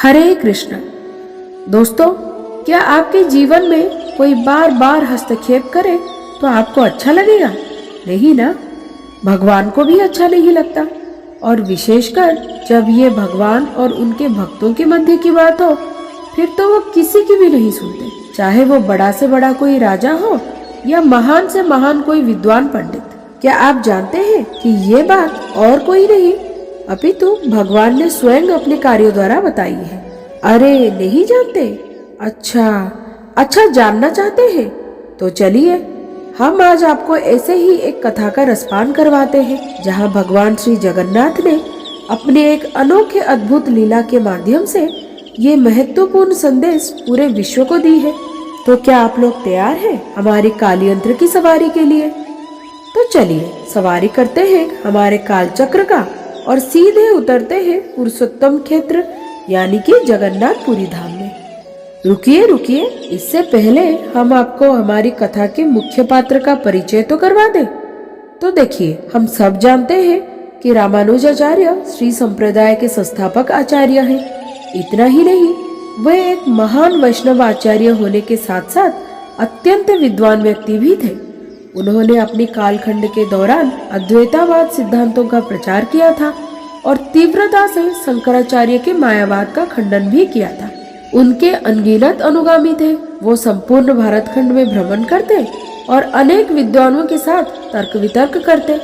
हरे कृष्ण। दोस्तों, क्या आपके जीवन में कोई बार बार हस्तक्षेप करे तो आपको अच्छा लगेगा? नहीं ना? भगवान को भी अच्छा नहीं लगता, और विशेषकर जब ये भगवान और उनके भक्तों के मध्य की बात हो, फिर तो वो किसी की भी नहीं सुनते, चाहे वो बड़ा से बड़ा कोई राजा हो या महान से महान कोई विद्वान पंडित। क्या आप जानते हैं कि ये बात और कोई नहीं अपितु भगवान ने स्वयं अपने कार्यों द्वारा बताई है। अरे नहीं जानते? अच्छा जानना चाहते हैं? तो चलिए हम आज आपको ऐसे ही एक कथा का रसपान करवाते हैं, जहां भगवान श्री जगन्नाथ ने अपने एक अनोखे अद्भुत लीला के माध्यम से ये महत्वपूर्ण संदेश पूरे विश्व को दी है। तो क्या आप लोग तैयार हैं हमारी काल यंत्र की सवारी के लिए? तो चलिए सवारी करते हैं हमारे काल चक्र का और सीधे उतरते हैं पुरुषोत्तम क्षेत्र यानी कि जगन्नाथपुरी धाम में। रुकिए, इससे पहले हम आपको हमारी कथा के मुख्य पात्र का परिचय तो करवा दें। तो देखिए, हम सब जानते हैं कि रामानुजाचार्य श्री संप्रदाय के संस्थापक आचार्य हैं। इतना ही नहीं, वे एक महान वैष्णव आचार्य होने के साथ साथ अत्यंत विद्वान व्यक्ति भी थे। उन्होंने अपनी कालखंड के दौरान अद्वैतावाद सिद्धांतों का प्रचार किया था और तीव्रता से शंकराचार्य के मायावाद का खंडन भी किया था। उनके अनगिनत अनुगामी थे। वो संपूर्ण भारतखंड में भ्रमण करते और अनेक विद्वानों के साथ तर्क वितर्क करते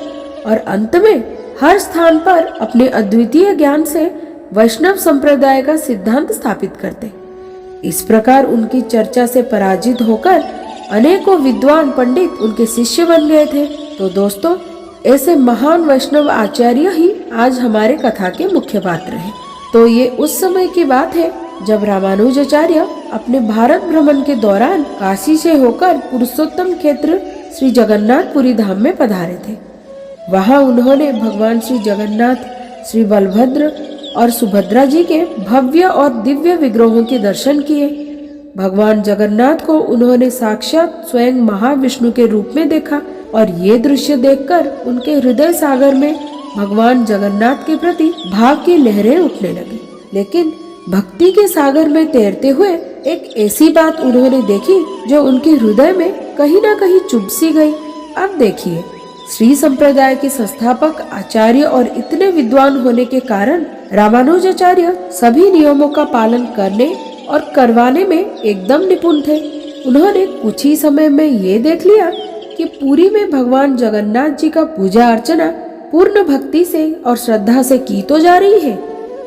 और अंत में हर स्थान पर अपने अद्वितीय ज्ञान से वैष्णव संप्रदाय का सिद्धांत स्थापित करते। इस प्रकार उनकी चर्चा से पराजित होकर अनेकों विद्वान पंडित उनके शिष्य बन गए थे। तो दोस्तों, ऐसे महान वैष्णव आचार्य ही आज हमारे कथा के मुख्य पात्र हैं। तो ये उस समय की बात है जब रामानुजाचार्य अपने भारत भ्रमण के दौरान काशी से होकर पुरुषोत्तम क्षेत्र श्री जगन्नाथपुरी धाम में पधारे थे। वहां उन्होंने भगवान श्री जगन्नाथ, श्री बलभद्र और सुभद्रा जी के भव्य और दिव्य विग्रहों के दर्शन किए। भगवान जगन्नाथ को उन्होंने साक्षात स्वयं महाविष्णु के रूप में देखा और ये दृश्य देखकर उनके हृदय सागर में भगवान जगन्नाथ के प्रति भाव की लहरें उठने लगी। लेकिन भक्ति के सागर में तैरते हुए एक ऐसी बात उन्होंने देखी जो उनके हृदय में कहीं ना कहीं चुभ सी गई। अब देखिए, श्री संप्रदाय के संस्थापक आचार्य और इतने विद्वान होने के कारण रामानुजाचार्य सभी नियमों का पालन करने और करवाने में एकदम निपुण थे। उन्होंने कुछ ही समय में ये देख लिया कि पुरी में भगवान जगन्नाथ जी का पूजा अर्चना पूर्ण भक्ति से और श्रद्धा से की तो जा रही है,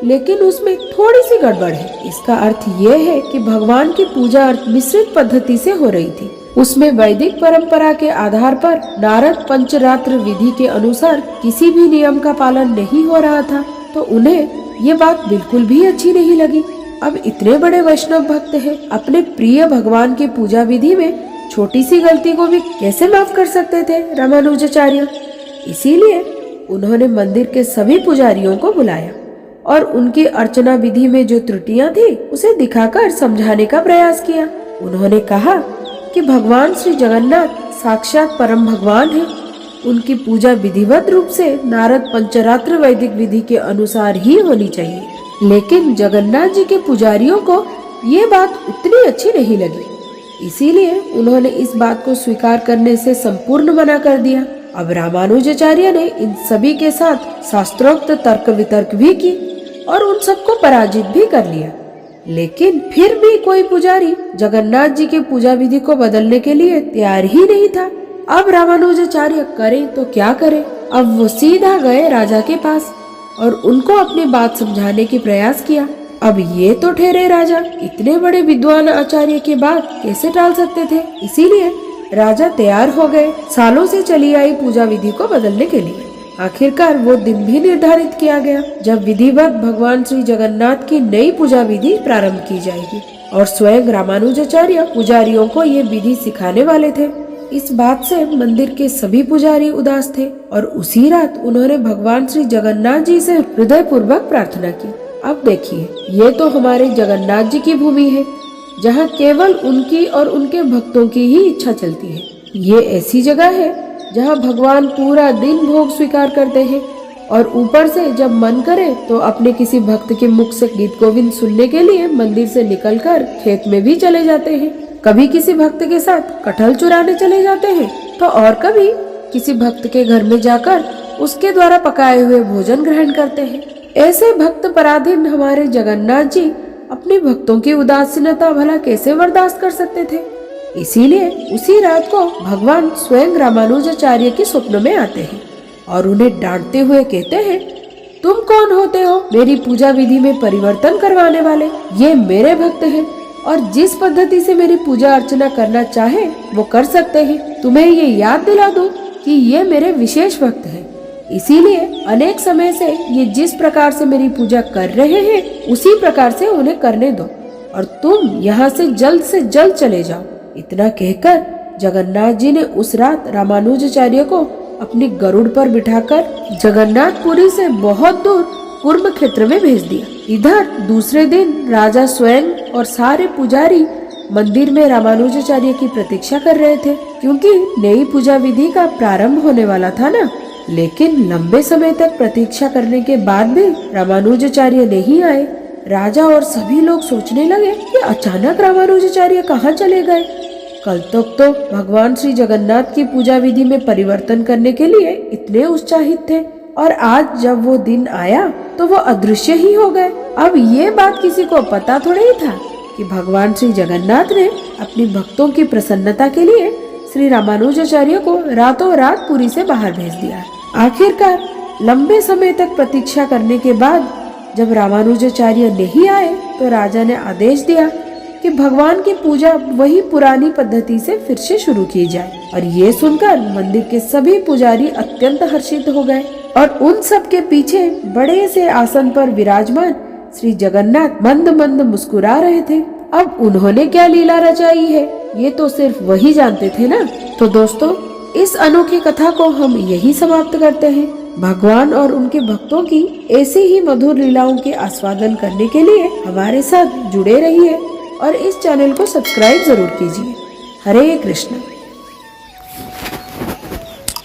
लेकिन उसमें थोड़ी सी गड़बड़ है। इसका अर्थ ये है कि भगवान की पूजा मिश्रित पद्धति से हो रही थी। उसमें वैदिक परंपरा के आधार पर नारद पंचरात्र विधि के अनुसार किसी भी नियम का पालन नहीं हो रहा था। तो उन्हें ये बात बिल्कुल भी अच्छी नहीं लगी। अब इतने बड़े वैष्णव भक्त हैं, अपने प्रिय भगवान की पूजा विधि में छोटी सी गलती को भी कैसे माफ कर सकते थे रामानुजाचार्य? इसीलिए उन्होंने मंदिर के सभी पुजारियों को बुलाया और उनकी अर्चना विधि में जो त्रुटियां थी उसे दिखाकर समझाने का प्रयास किया। उन्होंने कहा कि भगवान श्री जगन्नाथ साक्षात परम भगवान हैं। उनकी पूजा विधिवत रूप से नारद पंचरात्र वैदिक विधि के अनुसार ही होनी चाहिए। लेकिन जगन्नाथ जी के पुजारियों को ये बात उतनी अच्छी नहीं लगी, इसीलिए उन्होंने इस बात को स्वीकार करने से संपूर्ण मना कर दिया। अब रामानुजाचार्य ने इन सभी के साथ शास्त्रोक्त तर्क वितर्क भी की और उन सबको पराजित भी कर लिया। लेकिन फिर भी कोई पुजारी जगन्नाथ जी के पूजा विधि को बदलने के लिए तैयार ही नहीं था। अब रामानुजाचार्य करे तो क्या करे? अब वो सीधा गए राजा के पास और उनको अपनी बात समझाने की प्रयास किया। अब ये तो ठहरे राजा इतने बड़े विद्वान आचार्य की बात कैसे टाल सकते थे? इसीलिए राजा तैयार हो गए सालों से चली आई पूजा विधि को बदलने के लिए। आखिरकार वो दिन भी निर्धारित किया गया जब विधिवत भगवान श्री जगन्नाथ की नई पूजा विधि प्रारंभ की जाएगी और स्वयं रामानुजाचार्य पुजारियों को ये विधि सिखाने वाले थे। इस बात से मंदिर के सभी पुजारी उदास थे और उसी रात उन्होंने भगवान श्री जगन्नाथ जी से हृदय पूर्वक प्रार्थना की। अब देखिए, ये तो हमारे जगन्नाथ जी की भूमि है जहाँ केवल उनकी और उनके भक्तों की ही इच्छा चलती है। ये ऐसी जगह है जहाँ भगवान पूरा दिन भोग स्वीकार करते हैं और ऊपर से जब मन करे तो अपने किसी भक्त के मुख से गीत गोविंद सुनने के लिए मंदिर से निकलकर खेत में भी चले जाते हैं। कभी किसी भक्त के साथ कटहल चुराने चले जाते हैं तो और कभी किसी भक्त के घर में जाकर उसके द्वारा पकाए हुए भोजन ग्रहण करते हैं। ऐसे भक्त पराधीन हमारे जगन्नाथ जी अपने भक्तों की उदासीनता भला कैसे बर्दाश्त कर सकते थे। इसीलिए उसी रात को भगवान स्वयं रामानुजाचार्य के स्वप्न में आते हैं और उन्हें डांटते हुए कहते हैं, तुम कौन होते हो मेरी पूजा विधि में परिवर्तन करवाने वाले? ये मेरे भक्त हैं और जिस पद्धति से मेरी पूजा अर्चना करना चाहे वो कर सकते हैं। तुम्हें ये याद दिला दूं कि ये मेरे विशेष भक्त हैं, इसीलिए अनेक समय से ये जिस प्रकार से मेरी पूजा कर रहे हैं उसी प्रकार से उन्हें करने दो और तुम यहाँ से जल्द चले जाओ। इतना कहकर जगन्नाथ जी ने उस रात रामानुजाचार्य को अपनी गरुड़ पर बिठाकर जगन्नाथपुरी से बहुत दूर कुर्म क्षेत्र में भेज दिया। इधर दूसरे दिन राजा स्वयं और सारे पुजारी मंदिर में रामानुजाचार्य की प्रतीक्षा कर रहे थे, क्योंकि नई पूजा विधि का प्रारंभ होने वाला था ना। लेकिन लंबे समय तक प्रतीक्षा करने के बाद भी रामानुजाचार्य नहीं आए। राजा और सभी लोग सोचने लगे कि अचानक रामानुजाचार्य कहाँ चले गए। कल तक तो भगवान श्री जगन्नाथ की पूजा विधि में परिवर्तन करने के लिए इतने उत्साहित थे और आज जब वो दिन आया तो वो अदृश्य ही हो गए। अब ये बात किसी को पता थोड़ा ही था कि भगवान श्री जगन्नाथ ने अपनी भक्तों की प्रसन्नता के लिए श्री रामानुजाचार्य को रातों रात पुरी से बाहर भेज दिया। आखिरकार लंबे समय तक प्रतीक्षा करने के बाद जब रामानुजाचार्य नहीं आए तो राजा ने आदेश दिया कि भगवान की पूजा वही पुरानी पद्धति से फिर से शुरू की जाए। और ये सुनकर मंदिर के सभी पुजारी अत्यंत हर्षित हो गए और उन सब के पीछे बड़े से आसन पर विराजमान श्री जगन्नाथ मंद मंद मुस्कुरा रहे थे। अब उन्होंने क्या लीला रचाई है ये तो सिर्फ वही जानते थे ना। तो दोस्तों, इस अनोखी कथा को हम यही समाप्त करते हैं। भगवान और उनके भक्तों की ऐसी ही मधुर लीलाओं के आस्वादन करने के लिए हमारे साथ जुड़े रहिए और इस चैनल को सब्सक्राइब जरूर कीजिए। हरे कृष्ण।